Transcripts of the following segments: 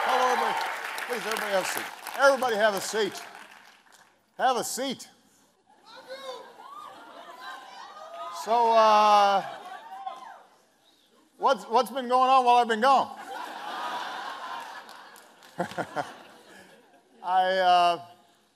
Hello, everybody. Please, everybody have a seat. Everybody have a seat. Have a seat. So, what's been going on while I've been gone?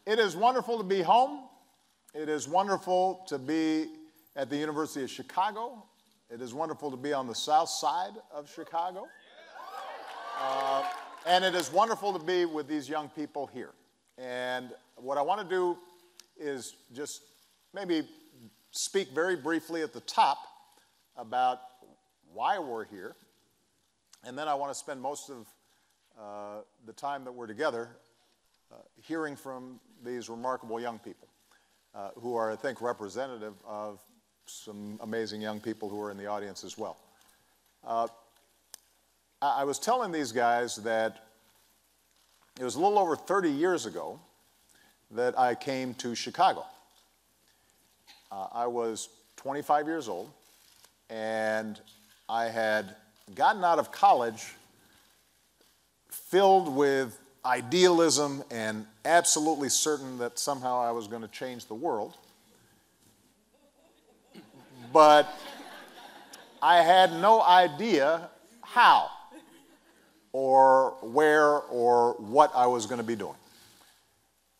It is wonderful to be home. It is wonderful to be at the University of Chicago. It is wonderful to be on the south side of Chicago. And it is wonderful to be with these young people here. And what I want to do is just maybe speak very briefly at the top about why we're here. And then I want to spend most of the time that we're together hearing from these remarkable young people who are, I think, representative of some amazing young people who are in the audience as well. I was telling these guys that it was a little over 30 years ago that I came to Chicago. I was 25 years old, and I had gotten out of college filled with idealism and absolutely certain that somehow I was going to change the world. But I had no idea how or where or what I was going to be doing.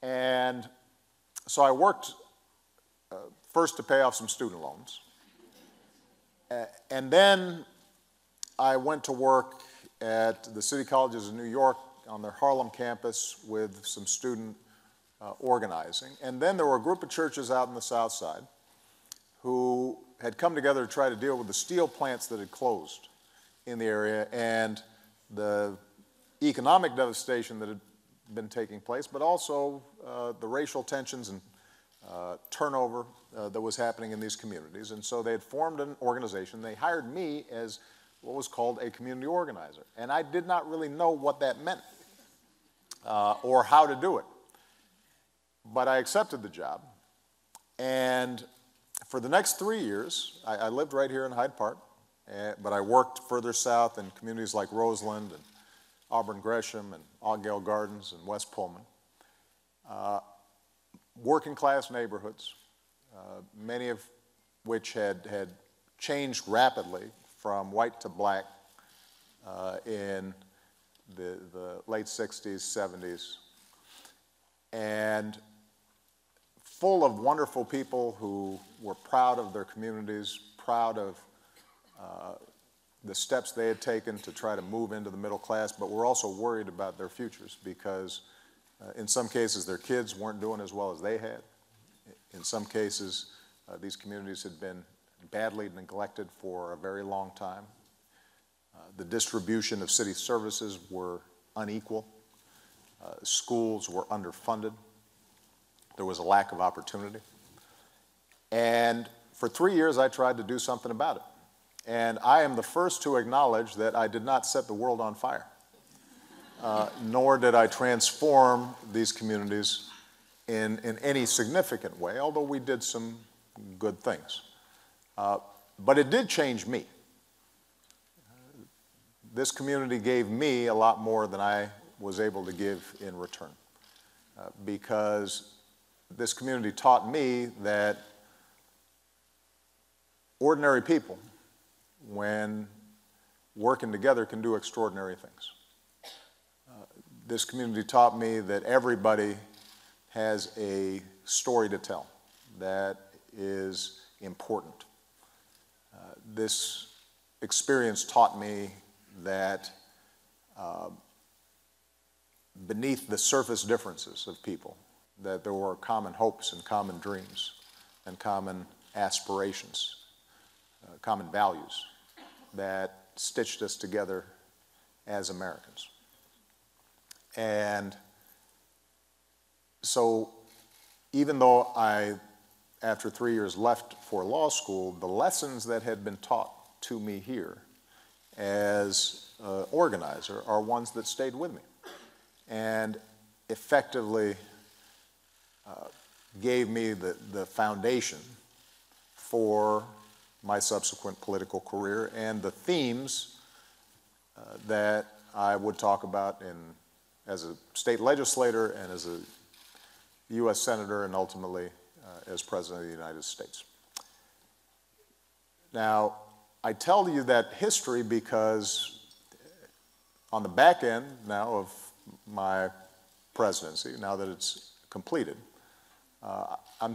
And so I worked first to pay off some student loans. And then I went to work at the City Colleges of New York on their Harlem campus with some student organizing. And then there were a group of churches out in the South Side who had come together to try to deal with the steel plants that had closed in the area and the economic devastation that had been taking place, but also the racial tensions and turnover that was happening in these communities. And so they had formed an organization. They hired me as what was called a community organizer. And I did not really know what that meant or how to do it. But I accepted the job. And for the next 3 years, I lived right here in Hyde Park, but I worked further south in communities like Roseland and Auburn Gresham and Ogdale Gardens and West Pullman. Working class neighborhoods, many of which had changed rapidly from white to black in the late 60s, 70s, and full of wonderful people who were proud of their communities, proud of the steps they had taken to try to move into the middle class, but were also worried about their futures because in some cases their kids weren't doing as well as they had. In some cases, these communities had been badly neglected for a very long time. The distribution of city services were unequal. Schools were underfunded. There was a lack of opportunity. And for 3 years, I tried to do something about it. And I am the first to acknowledge that I did not set the world on fire, nor did I transform these communities in any significant way, although we did some good things. But it did change me. This community gave me a lot more than I was able to give in return, because this community taught me that ordinary people, when working together, can do extraordinary things. This community taught me that everybody has a story to tell that is important. This experience taught me that beneath the surface differences of people, that there were common hopes and common dreams and common aspirations, common values that stitched us together as Americans. And so even though I, after 3 years, left for law school, the lessons that had been taught to me here as an organizer are ones that stayed with me and effectively gave me the foundation for my subsequent political career and the themes that I would talk about as a state legislator and as a U.S. Senator and ultimately as President of the United States. Now, I tell you that history because on the back end now of my presidency, now that it's completed, I'm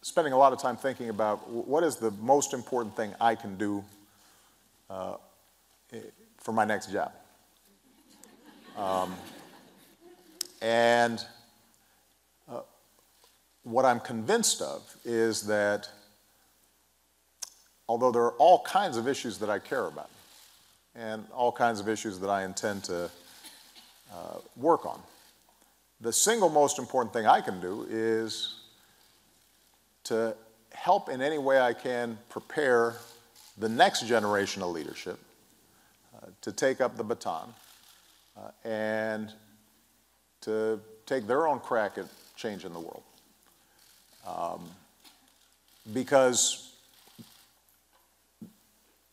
spending a lot of time thinking about what is the most important thing I can do for my next job. And what I'm convinced of is that although there are all kinds of issues that I care about and all kinds of issues that I intend to work on, the single most important thing I can do is to help in any way I can prepare the next generation of leadership to take up the baton and to take their own crack at changing the world. Because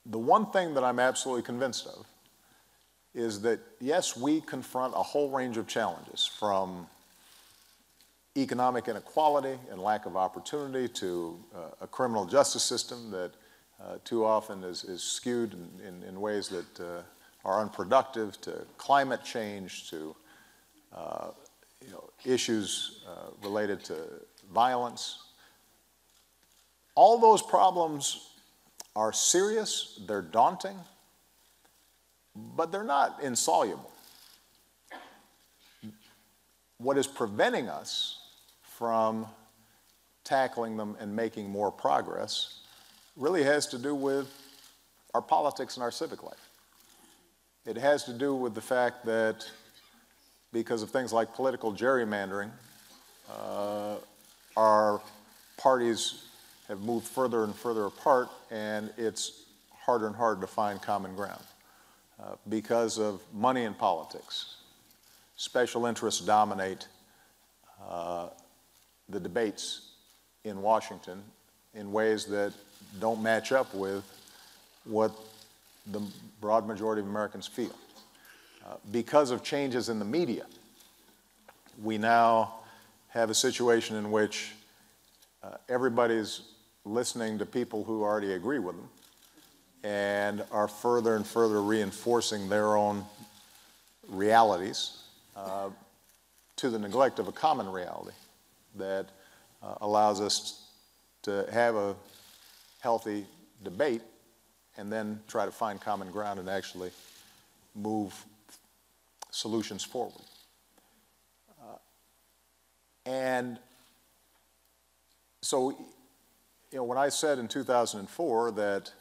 the one thing that I'm absolutely convinced of is that, yes, we confront a whole range of challenges, from economic inequality and lack of opportunity to a criminal justice system that too often is skewed in ways that are unproductive, to climate change, to issues related to violence. All those problems are serious, they're daunting, but they're not insoluble. What is preventing us from tackling them and making more progress really has to do with our politics and our civic life. It has to do with the fact that because of things like political gerrymandering, our parties have moved further and further apart, and it's harder and harder to find common ground. Because of money in politics, special interests dominate the debates in Washington in ways that don't match up with what the broad majority of Americans feel. Because of changes in the media, we now have a situation in which everybody's listening to people who already agree with them and are further and further reinforcing their own realities to the neglect of a common reality that allows us to have a healthy debate and then try to find common ground and actually move solutions forward. And so, when I said in 2004 that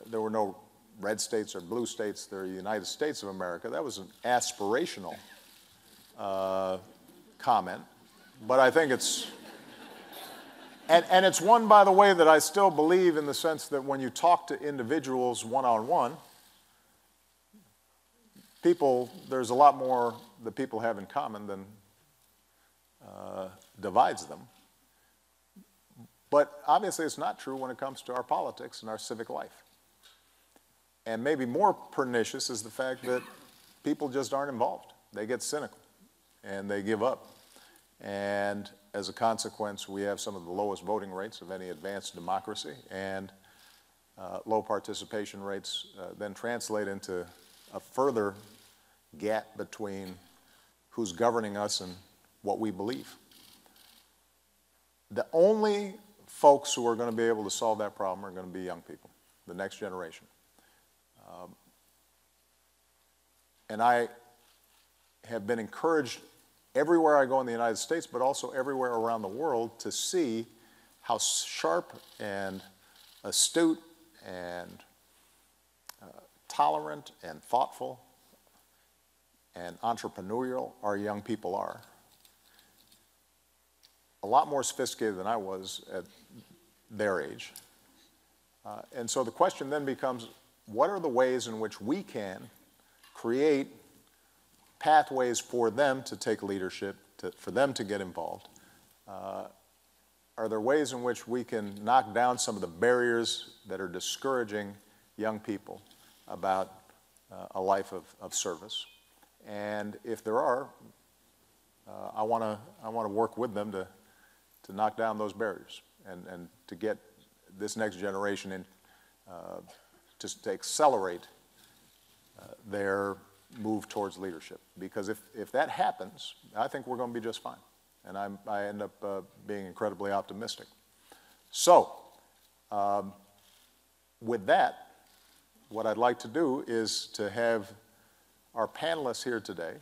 there were no red states or blue states, they're the United States of America, that was an aspirational comment, but I think it's, and it's one, by the way, that I still believe, in the sense that when you talk to individuals one-on-one, there's a lot more that people have in common than divides them. But obviously it's not true when it comes to our politics and our civic life. And maybe more pernicious is the fact that people just aren't involved. They get cynical and they give up. And as a consequence, we have some of the lowest voting rates of any advanced democracy, and low participation rates then translate into a further gap between who's governing us and what we believe. The only folks who are going to be able to solve that problem are going to be young people, the next generation. And I have been encouraged everywhere I go in the United States, but also everywhere around the world, to see how sharp and astute and tolerant and thoughtful and entrepreneurial our young people are. A lot more sophisticated than I was at their age. And so the question then becomes, what are the ways in which we can create pathways for them to take leadership, for them to get involved? Are there ways in which we can knock down some of the barriers that are discouraging young people about a life of service. And if there are, I want to work with them to knock down those barriers and to get this next generation in, to accelerate their move towards leadership. Because if that happens, I think we're going to be just fine. And I end up being incredibly optimistic. So, with that, what I'd like to do is to have our panelists here today